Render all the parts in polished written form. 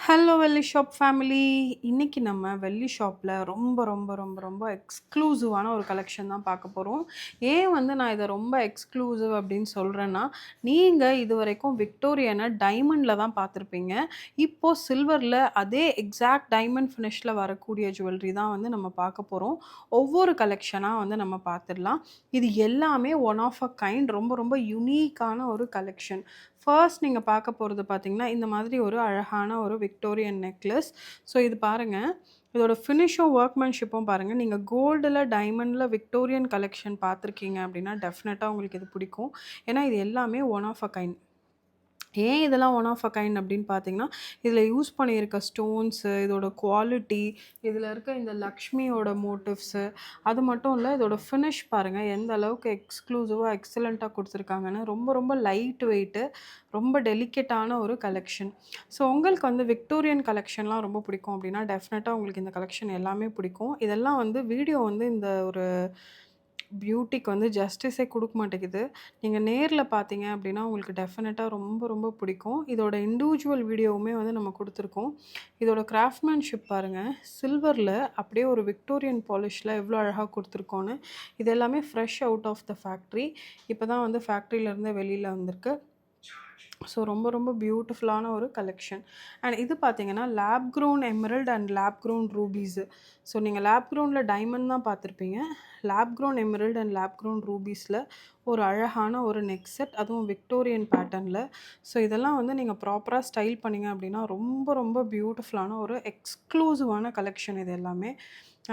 Hello வெள்ளி shop family. இன்னைக்கு நம்ம வெள்ளி ஷாப்பில் ரொம்ப ரொம்ப ரொம்ப ரொம்ப எக்ஸ்க்ளூசிவான ஒரு கலெக்ஷன் தான் பார்க்க போகிறோம். ஏன் நான் இதை ரொம்ப எக்ஸ்க்ளூசிவ் அப்படின்னு சொல்கிறேன்னா, நீங்கள் இது வரைக்கும் விக்டோரியனை டைமண்டில் தான் பார்த்துருப்பீங்க. இப்போது சில்வரில் அதே எக்ஸாக்ட் டைமண்ட் ஃபினிஷில் வரக்கூடிய ஜுவல்லரி தான் நம்ம பார்க்க போகிறோம். ஒவ்வொரு கலெக்ஷனாக நம்ம பார்த்துடலாம். இது எல்லாமே ஒன் ஆஃப் அ கைண்ட், ரொம்ப ரொம்ப யுனீக்கான ஒரு கலெக்ஷன். ஃபர்ஸ்ட் நீங்கள் பார்க்க போகிறது பார்த்தீங்கன்னா, இந்த மாதிரி ஒரு அழகான ஒரு விக்டோரியன் நெக்லஸ். ஸோ இது பாருங்கள், இதோட ஃபினிஷும் ஒர்க்மேன்ஷிப்பும் பாருங்கள். நீங்கள் கோல்டில் டைமண்டில் விக்டோரியன் கலெக்ஷன் பார்த்துருக்கீங்க அப்படின்னா டெஃபினட்டாக உங்களுக்கு இது பிடிக்கும். ஏன்னா இது எல்லாமே ஒன் ஆஃப் அ கைண்ட். ஏன் இதெல்லாம் ஒன் ஆஃப் அ கைண்ட் அப்படின்னு பார்த்தீங்கன்னா, இதில் யூஸ் பண்ணியிருக்க ஸ்டோன்ஸு, இதோட குவாலிட்டி, இதில் இருக்க இந்த லக்ஷ்மியோட மோட்டிவ்ஸு, அது மட்டும் இல்லை இதோட ஃபினிஷ் பாருங்கள் எந்த அளவுக்கு எக்ஸ்க்ளூசிவாக எக்ஸலண்ட்டாக கொடுத்துருக்காங்கன்னு. ரொம்ப ரொம்ப லைட் வெயிட்டு, ரொம்ப டெலிகேட்டான ஒரு கலெக்ஷன். ஸோ உங்களுக்கு விக்டோரியன் கலெக்ஷன்லாம் ரொம்ப பிடிக்கும் அப்படின்னா டெஃபினட்டாக உங்களுக்கு இந்த கலெக்ஷன் எல்லாமே பிடிக்கும். இதெல்லாம் வீடியோ இந்த ஒரு பியூட்டிக்கு ஜஸ்டிஸே கொடுக்க மாட்டேங்குது. நீங்கள் நேரில் பார்த்தீங்க அப்படின்னா உங்களுக்கு டெஃபினட்டாக ரொம்ப ரொம்ப பிடிக்கும். இதோட இண்டிவிஜுவல் வீடியோவுமே நம்ம கொடுத்துருக்கோம். இதோட கிராஃப்ட்மேன்ஷிப் பாருங்கள், சில்வரில் அப்படியே ஒரு விக்டோரியன் பாலிஷில் எவ்வளோ அழகாக கொடுத்துருக்கோன்னு. இது எல்லாமே fresh out of the factory. இப்போ தான் ஃபேக்ட்ரியிலேருந்து வெளியில் வந்திருக்கு. ஸோ ரொம்ப ரொம்ப பியூட்டிஃபுல்லான ஒரு கலெக்ஷன். அண்ட் இது பார்த்தீங்கன்னா lab grown emerald and lab grown rubies. So நீங்கள் லேப் க்ரோனில் டைமண்ட் தான் பார்த்துருப்பீங்க. Lab grown emerald and lab grown ரூபீஸில் ஒரு அழகான ஒரு நெக் செட், அதுவும் விக்டோரியன் பேட்டர்னில். ஸோ இதெல்லாம் நீங்கள் ப்ராப்பராக ஸ்டைல் பண்ணிங்க அப்படின்னா ரொம்ப ரொம்ப பியூட்டிஃபுல்லான ஒரு எக்ஸ்க்ளூசிவான கலெக்ஷன் இது எல்லாமே.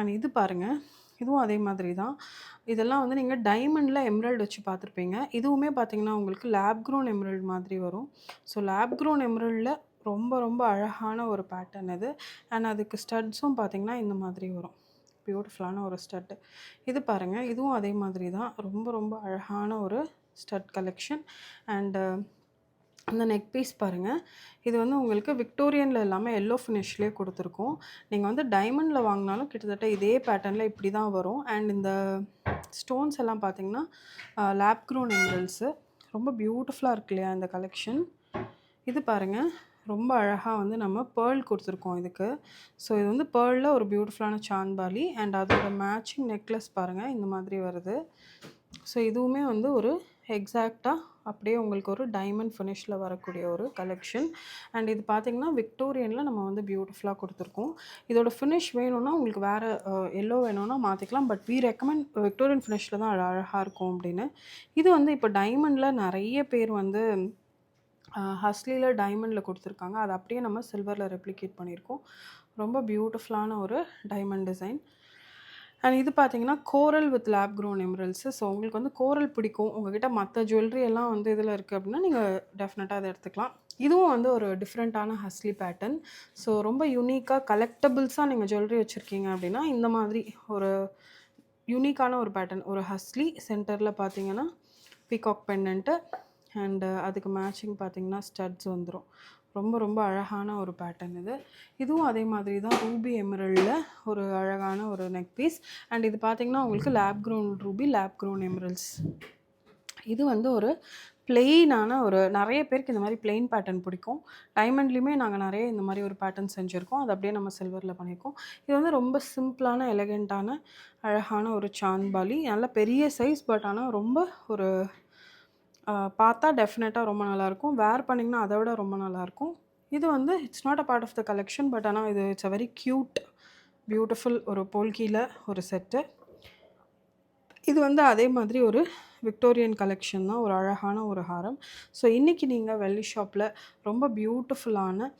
அண்ட் இது பாருங்கள், இதுவும் அதே மாதிரி தான். இதெல்லாம் நீங்கள் டைமண்டில் எம்ரல்டு வச்சு பார்த்துருப்பீங்க. இதுவுமே பார்த்தீங்கன்னா உங்களுக்கு லேப் க்ரோன் எம்ரல்டு மாதிரி வரும். ஸோ லேப் க்ரோன் எம்ரல்டில் ரொம்ப ரொம்ப அழகான ஒரு பேட்டர்ன் இது. அண்ட் அதுக்கு ஸ்டட்ஸும் பார்த்தீங்கன்னா இந்த மாதிரி வரும். பியூட்டிஃபுல்லான ஒரு ஸ்டட்டு. இது பாருங்கள், இதுவும் அதே மாதிரி தான். ரொம்ப ரொம்ப அழகான ஒரு ஸ்டட் கலெக்ஷன். அண்டு அந்த நெக் பீஸ் பாருங்கள், இது உங்களுக்கு விக்டோரியனில் இல்லாமல் எல்லோ ஃபினிஷ்லேயே கொடுத்துருக்கோம். நீங்கள் டைமண்டில் வாங்கினாலும் கிட்டத்தட்ட இதே பேட்டர்னில் இப்படி தான் வரும். அண்ட் இந்த ஸ்டோன்ஸ் எல்லாம் பார்த்தீங்கன்னா லேப் க்ரோன் எமரல்ட்ஸு. ரொம்ப பியூட்டிஃபுல்லாக இருக்கு இல்லையா இந்த கலெக்ஷன். இது பாருங்கள், ரொம்ப அழகாக நம்ம பேர்ல் கொடுத்துருக்கோம் இதுக்கு. ஸோ இது பேர்லில் ஒரு பியூட்டிஃபுல்லான சான்பாலி. அண்ட் அதோட மேட்சிங் நெக்லஸ் பாருங்கள் இந்த மாதிரி வருது. ஸோ இதுவுமே ஒரு எக்ஸாக்டாக அப்படியே உங்களுக்கு ஒரு டைமண்ட் ஃபினிஷில் வரக்கூடிய ஒரு கலெக்ஷன். அண்ட் இது பார்த்திங்கன்னா விக்டோரியனில் நம்ம பியூட்டிஃபுல்லாக கொடுத்துருக்கோம். இதோட ஃபினிஷ் வேணும்னா உங்களுக்கு வேறு எல்லோ வேணும்னா மாற்றிக்கலாம். பட் வி ரெக்கமெண்ட் விக்டோரியன் ஃபினிஷில் தான் அழகாக இருக்கும் அப்படின்னு. இது இப்போ டைமண்டில் நிறைய பேர் ஹஸ்லியில் டைமண்டில் கொடுத்துருக்காங்க. அதை அப்படியே நம்ம சில்வரில் ரெப்ளிகேட் பண்ணியிருக்கோம். ரொம்ப பியூட்டிஃபுல்லான ஒரு டைமண்ட் டிசைன். அண்ட் இது பார்த்தீங்கன்னா கோரல் வித் லேப் க்ரோன் எமரல்ஸு. ஸோ உங்களுக்கு கோரல் பிடிக்கும், உங்கள்கிட்ட மற்ற ஜுவல்லரி எல்லாம் இதில் இருக்குது அப்படின்னா நீங்கள் டெஃபினட்டாக அதை எடுத்துக்கலாம். இதுவும் ஒரு டிஃப்ரெண்ட்டான ஹஸ்லி பேட்டர்ன். ஸோ ரொம்ப யூனிக்காக கலெக்டபிள்ஸாக நீங்கள் ஜுவல்லரி வச்சுருக்கீங்க அப்படின்னா இந்த மாதிரி ஒரு யூனிக்கான ஒரு பேட்டர்ன். ஒரு ஹஸ்லி சென்டரில் பார்த்தீங்கன்னா பீகாக் பெண்டன்ட்டு அண்டு அதுக்கு மேட்சிங் பார்த்தீங்கன்னா ஸ்டட்ஸ் வந்துடும். ரொம்ப ரொம்ப அழகான ஒரு பேட்டர்ன் இது. இதுவும் அதே மாதிரி தான் ரூபி எமரல்டில் ஒரு அழகான ஒரு நெக் பீஸ். அண்ட் இது பார்த்திங்கன்னா உங்களுக்கு lab grown ruby, lab grown emeralds. இது ஒரு பிளெயினான ஒரு நிறைய பேருக்கு இந்த மாதிரி பிளெயின் பேட்டர்ன் பிடிக்கும். டைமண்ட்லேயுமே நாங்கள் நிறைய இந்த மாதிரி ஒரு பேட்டர்ன் செஞ்சுருக்கோம். அது அப்படியே நம்ம சில்வரில் பண்ணியிருக்கோம். இது ரொம்ப சிம்பிளான எலகெண்ட்டான அழகான ஒரு சான்பாலி. நல்ல பெரிய சைஸ், பட் ஆனால் ரொம்ப ஒரு பார்த்தா டெஃபினட்டாக ரொம்ப நல்லாயிருக்கும். வேர் பண்ணிங்கன்னா அதை விட ரொம்ப நல்லாயிருக்கும். இது it's not a part of the collection, but ஆனால் இது it's a very cute beautiful ஒரு போல்கியில் ஒரு செட்டு. இது அதே மாதிரி ஒரு விக்டோரியன் கலெக்ஷன் தான், ஒரு அழகான ஒரு ஹாரம். ஸோ இன்றைக்கி நீங்கள் வெள்ளி ஷாப்பில் ரொம்ப பியூட்டிஃபுல்லான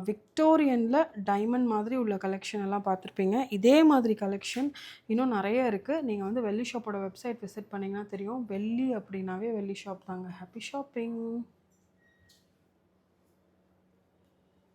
விக்டோரியனில் டைமண்ட் மாதிரி உள்ள கலெக்ஷன் எல்லாம் பார்த்துருப்பீங்க. இதே மாதிரி கலெக்ஷன் இன்னும் நிறைய இருக்குது. நீங்கள் வெள்ளி ஷாப்போட வெப்சைட் விசிட் பண்ணிங்கன்னா தெரியும். வெள்ளி அப்படின்னாவே வெள்ளி ஷாப் தாங்க. Happy shopping.